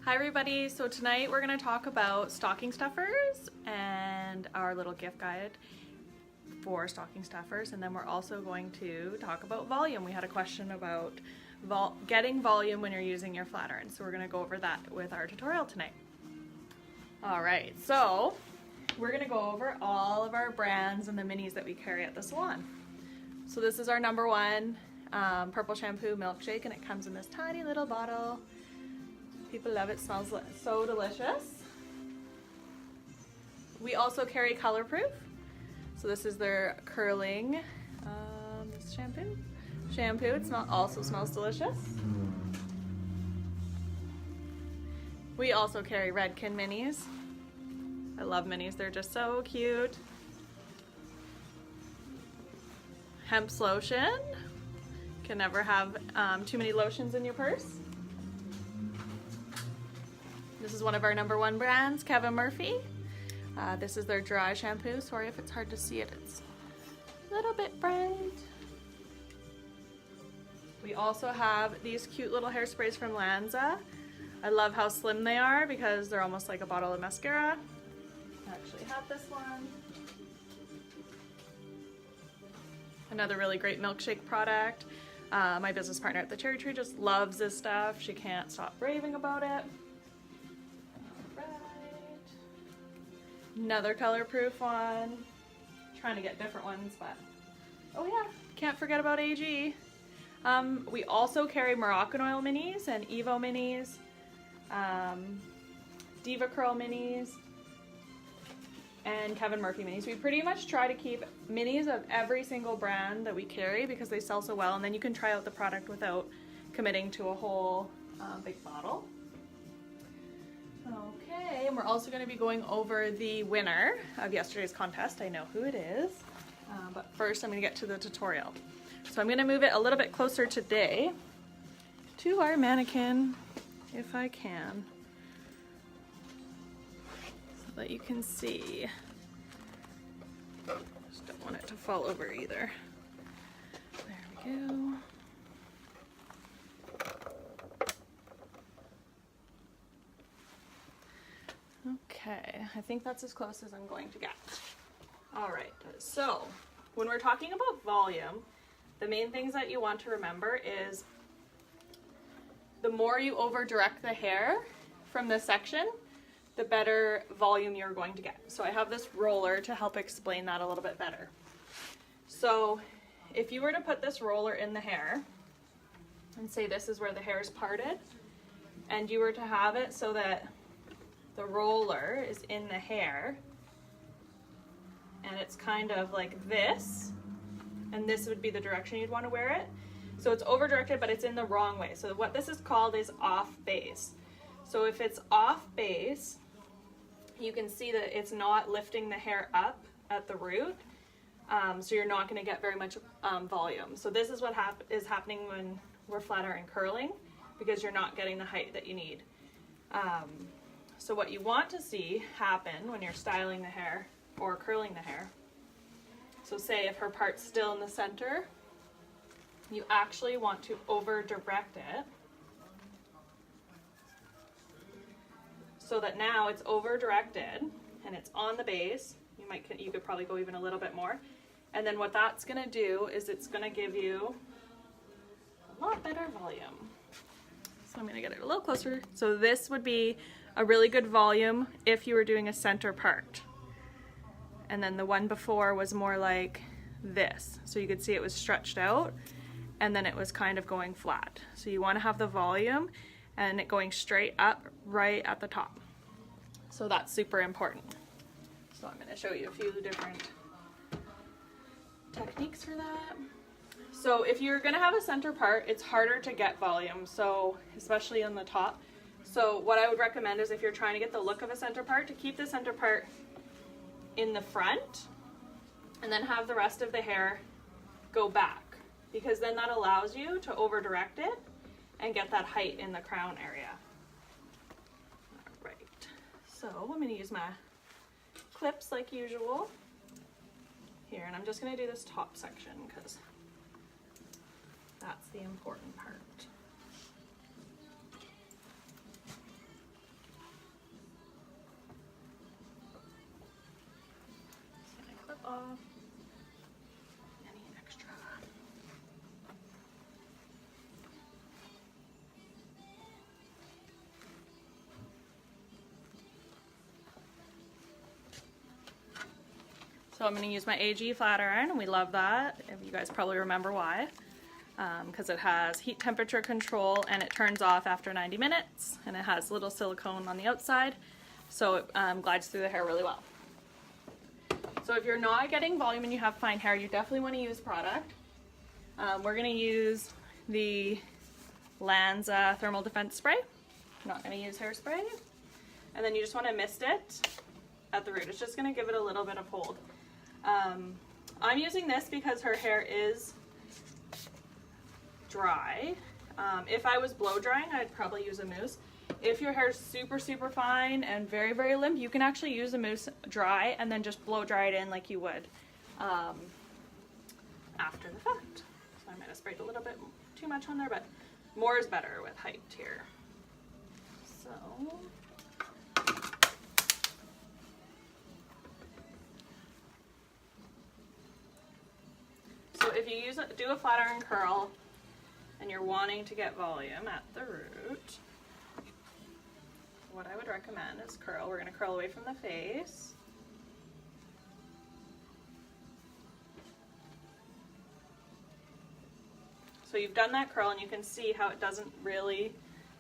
Hi everybody, so tonight we're going to talk about stocking stuffers and our little gift guide for stocking stuffers, and then we're also going to talk about volume. We had a question about getting volume when you're using your flat iron, so we're going to go over that with our tutorial tonight. Alright, so we're going to go over all of our brands and the minis that we carry at the salon. So this is our number one purple shampoo milkshake, and it comes in this tiny little bottle. People love it, smells so delicious. We also carry color proof. So this is their curling shampoo. It also smells delicious. We also carry Redken minis. I love minis, they're just so cute. Hemp's lotion. Can never have too many lotions in your purse. This is one of our number one brands, Kevin Murphy. This is their dry shampoo. Sorry if it's hard to see it, it's a little bit bright. We also have these cute little hairsprays from Lanza. I love how slim they are because they're almost like a bottle of mascara. I actually have this one. Another really great milkshake product. My business partner at the Cherry Tree just loves this stuff. She can't stop raving about it. Another color proof one. Trying to get different ones, but oh yeah, can't forget about AG. We also carry Moroccan Oil minis and Evo minis, Diva Curl minis, and Kevin Murphy minis. We pretty much try to keep minis of every single brand that we carry because they sell so well, and then you can try out the product without committing to a whole big bottle. Okay, and we're also going to be going over the winner of yesterday's contest. I know who it is, but first I'm going to get to the tutorial. So I'm going to move it a little bit closer today to our mannequin, if I can, so that you can see. Just don't want it to fall over either. There we go. Okay, I think that's as close as I'm going to get. All right, so when we're talking about volume, the main things that you want to remember is the more you over direct the hair from this section, the better volume you're going to get. So I have this roller to help explain that a little bit better. So if you were to put this roller in the hair and say this is where the hair is parted, and you were to have it so that the roller is in the hair and it's kind of like this, and this would be the direction you'd want to wear it. So it's over directed, but it's in the wrong way. So what this is called is off base. So if it's off base, you can see that it's not lifting the hair up at the root, so you're not going to get very much volume. So this is what is happening when we're flat iron curling, because you're not getting the height that you need. So what you want to see happen when you're styling the hair or curling the hair, so say if her part's still in the center, you actually want to over direct it so that now it's over directed and it's on the base. You could probably go even a little bit more. And then what that's going to do is it's going to give you a lot better volume. So I'm going to get it a little closer. So this would be a really good volume if you were doing a center part. And then the one before was more like this. So you could see it was stretched out and then it was kind of going flat. So you want to have the volume and it going straight up right at the top. So that's super important. So I'm going to show you a few different techniques for that. So if you're going to have a center part, it's harder to get volume, so especially on the top. So what I would recommend is if you're trying to get the look of a center part, to keep the center part in the front and then have the rest of the hair go back, because then that allows you to over direct it and get that height in the crown area. All right, so I'm going to use my clips like usual here, and I'm just going to do this top section because that's the important part. So I'm going to use my AG flat iron, and we love that. You guys probably remember why. Because it has heat temperature control and it turns off after 90 minutes, and it has little silicone on the outside, so it glides through the hair really well. So if you're not getting volume and you have fine hair, you definitely want to use product. We're going to use the Lanza Thermal Defense Spray. I'm not going to use hairspray. And then you just want to mist it at the root. It's just going to give it a little bit of hold. I'm using this because her hair is dry. If I was blow drying, I'd probably use a mousse. If your hair is super, super fine and very, very limp, you can actually use a mousse dry and then just blow dry it in like you would after the fact. So I might have sprayed a little bit too much on there, but more is better with height here. So if you do a flat iron curl and you're wanting to get volume at the root, what I would recommend is curl. We're going to curl away from the face. So you've done that curl and you can see how it doesn't really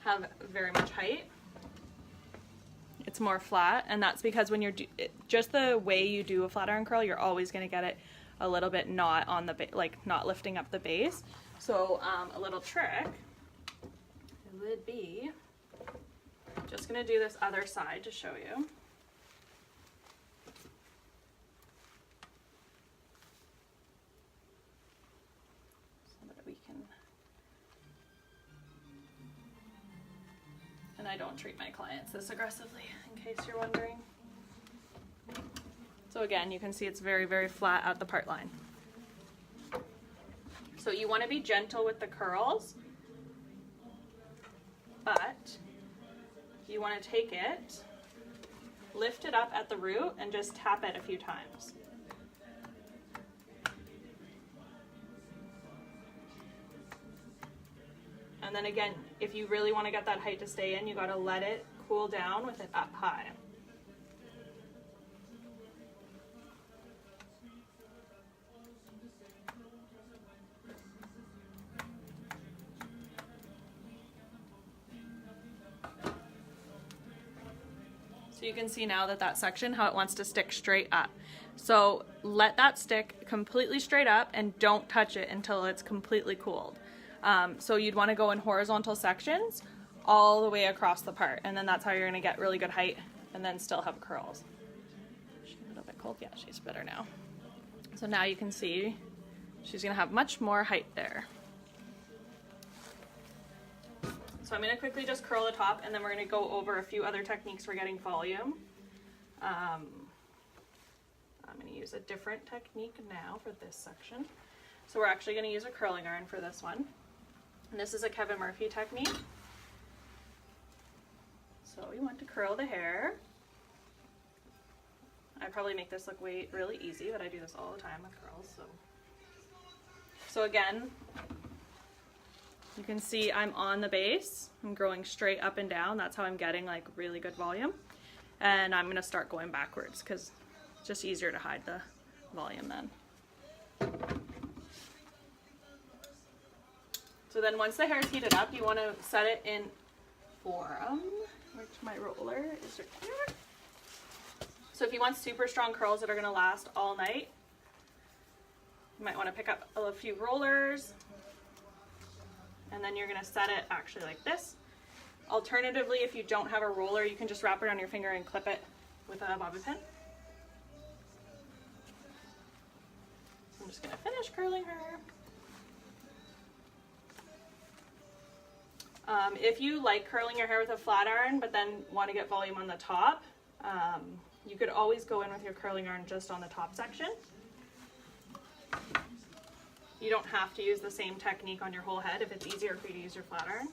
have very much height. It's more flat, and that's because when you're just the way you do a flat iron curl, you're always going to get it a little bit not on the not lifting up the base. So a little trick would be just going to do this other side to show you. So that we can, and I don't treat my clients this aggressively, in case you're wondering. So again, you can see it's very, very flat at the part line. So you want to be gentle with the curls, but you want to take it, lift it up at the root, and just tap it a few times. And then again, if you really want to get that height to stay in, you got to let it cool down with it up high. So you can see now that section, how it wants to stick straight up. So let that stick completely straight up and don't touch it until it's completely cooled. So you'd want to go in horizontal sections all the way across the part, and then that's how you're going to get really good height and then still have curls. She's a little bit cold. Yeah, she's better now. So now you can see she's going to have much more height there. So I'm going to quickly just curl the top, and then we're going to go over a few other techniques for getting volume. I'm going to use a different technique now for this section. So we're actually going to use a curling iron for this one. And this is a Kevin Murphy technique. So we want to curl the hair. I probably make this look really easy, but I do this all the time with curls. So again, you can see I'm on the base. I'm growing straight up and down. That's how I'm getting like really good volume. And I'm going to start going backwards because it's just easier to hide the volume then. So then once the hair is heated up, you want to set it in forum, which my roller is right here. So if you want super strong curls that are going to last all night, you might want to pick up a few rollers, and then you're going to set it actually like this. Alternatively, if you don't have a roller, you can just wrap it on your finger and clip it with a bobby pin. I'm just going to finish curling her. If you like curling your hair with a flat iron but then want to get volume on the top, you could always go in with your curling iron just on the top section. You don't have to use the same technique on your whole head if it's easier for you to use your flat iron.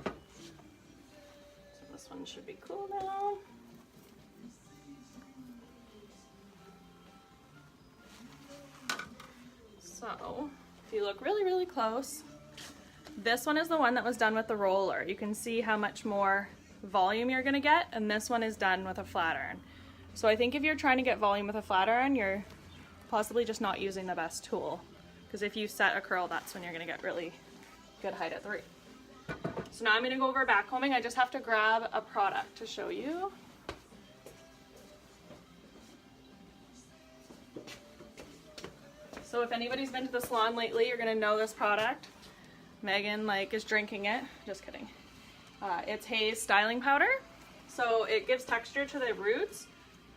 So this one should be cool now. So if you look really, really close, This one is the one that was done with the roller. You can see how much more volume you're gonna get, and this one is done with a flat iron. So I think if you're trying to get volume with a flat iron, you're possibly just not using the best tool. Because if you set a curl, that's when you're gonna get really good height at the root. So now I'm gonna go over backcombing. I just have to grab a product to show you. So if anybody's been to the salon lately, you're gonna know this product. Megan is drinking it. Just kidding. It's Hayes styling powder. So it gives texture to the roots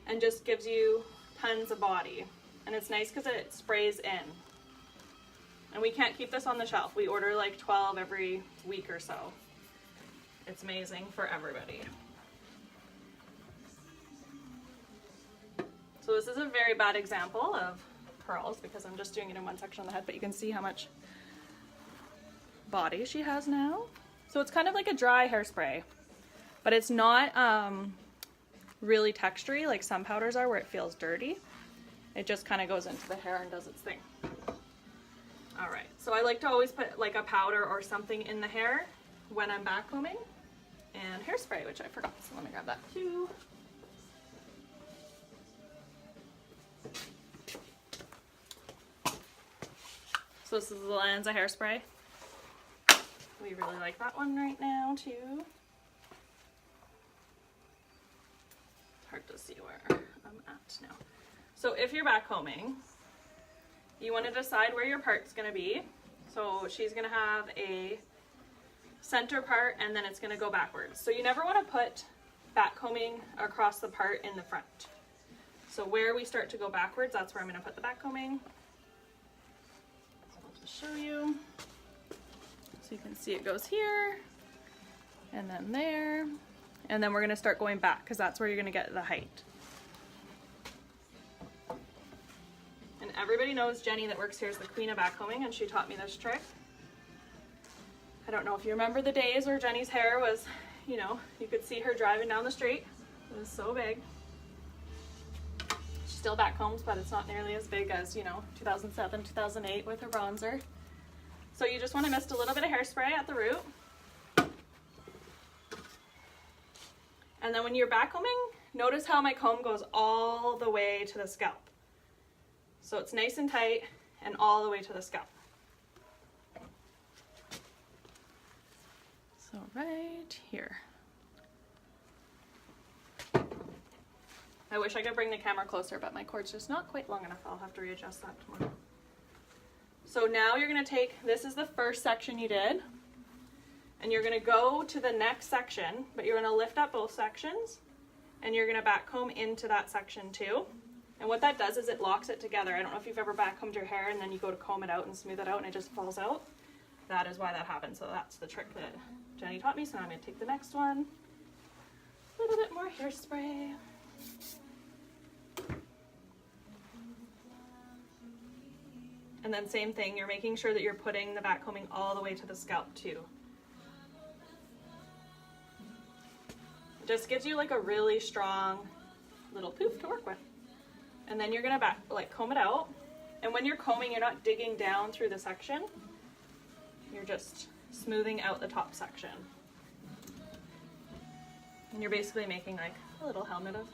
and just gives you tons of body. And it's nice because it sprays in. And we can't keep this on the shelf. We order like 12 every week or so. It's amazing for everybody. So this is a very bad example of curls because I'm just doing it in one section on the head, but you can see how much body she has now. So it's kind of like a dry hairspray, but it's not really textury like some powders are where it feels dirty. It just kind of goes into the hair and does its thing. All right, so I like to always put like a powder or something in the hair when I'm backcombing, and hairspray, which I forgot, so let me grab that too. So this is the Lanza hairspray. We really like that one right now too. It's hard to see where I'm at now. So if you're backcombing, you want to decide where your part's going to be. So she's going to have a center part and then it's going to go backwards. So you never want to put backcombing across the part in the front. So where we start to go backwards, that's where I'm going to put the backcombing. So I'll just show you. So you can see it goes here and then there. And then we're going to start going back because that's where you're going to get the height. And everybody knows Jenny that works here is the queen of backcombing, and she taught me this trick. I don't know if you remember the days where Jenny's hair was, you know, you could see her driving down the street. It was so big. She still backcombs, but it's not nearly as big as, you know, 2007, 2008 with her bronzer. So you just want to mist a little bit of hairspray at the root. And then when you're backcombing, notice how my comb goes all the way to the scalp. So it's nice and tight and all the way to the scalp. So right here. I wish I could bring the camera closer, but my cord's just not quite long enough. I'll have to readjust that tomorrow. So now you're going to take, this is the first section you did, and you're going to go to the next section, but you're going to lift up both sections, and you're going to backcomb into that section too. And what that does is it locks it together. I don't know if you've ever backcombed your hair and then you go to comb it out and smooth it out and it just falls out. That is why that happens. So that's the trick that Jenny taught me. So now I'm going to take the next one. A little bit more hairspray. And then same thing, you're making sure that you're putting the backcombing all the way to the scalp too. It just gives you like a really strong little poof to work with. And then you're gonna comb it out. And when you're combing, you're not digging down through the section. You're just smoothing out the top section. And you're basically making like a little helmet of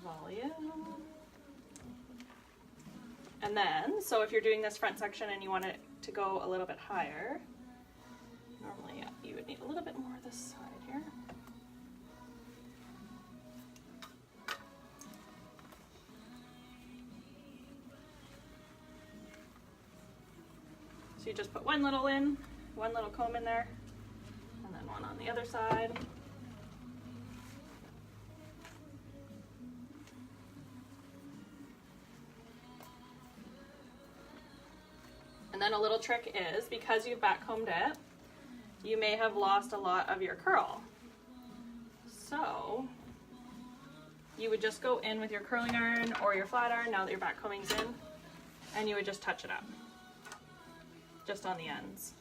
volume. And then, so if you're doing this front section and you want it to go a little bit higher, normally you would need a little bit more this side here. So you just put one little comb in there, and then one on the other side. And then a little trick is, because you've backcombed it, you may have lost a lot of your curl. So you would just go in with your curling iron or your flat iron now that your backcombing's in, and you would just touch it up. Just on the ends.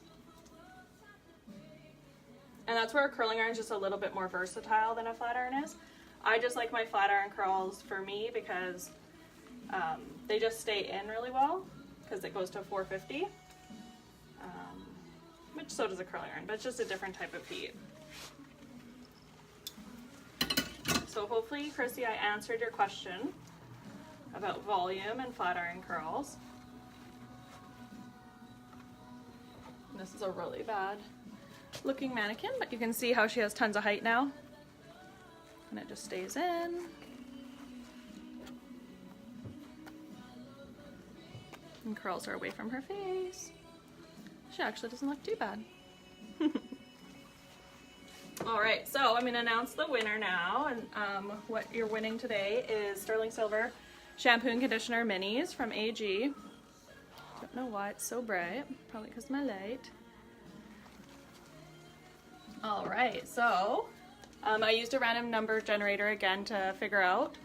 And that's where a curling iron is just a little bit more versatile than a flat iron is. I just like my flat iron curls for me because they just stay in really well because it goes to 450. which so does a curling iron, but it's just a different type of heat. So hopefully, Chrissy, I answered your question about volume and flat iron curls. And this is a really bad looking mannequin, but you can see how she has tons of height now. And it just stays in. And curls her away from her face. She actually doesn't look too bad. Alright, so I'm going to announce the winner now, and what you're winning today is Sterling Silver Shampoo and Conditioner Minis from AG. Don't know why it's so bright, probably because of my light. Alright, so I used a random number generator again to figure out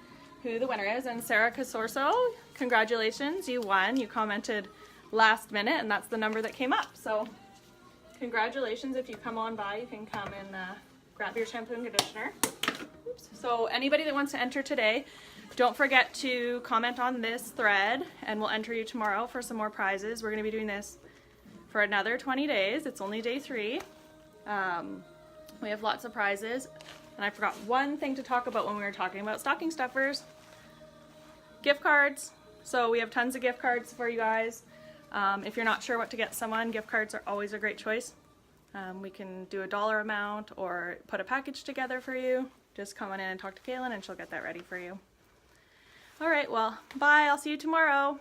who the winner is, and Sarah Casorso, congratulations, you won. You commented last minute and that's the number that came up, so congratulations. If you come on by, you can come and grab your shampoo and conditioner. Oops. So anybody that wants to enter today, don't forget to comment on this thread and we'll enter you tomorrow for some more prizes. We're going to be doing this for another 20 days. It's only day 3. We have lots of prizes. And I forgot one thing to talk about when we were talking about stocking stuffers. Gift cards. So we have tons of gift cards for you guys. If you're not sure what to get someone, gift cards are always a great choice. We can do a dollar amount or put a package together for you. Just come on in and talk to Kaylin and she'll get that ready for you. Alright, well, bye. I'll see you tomorrow.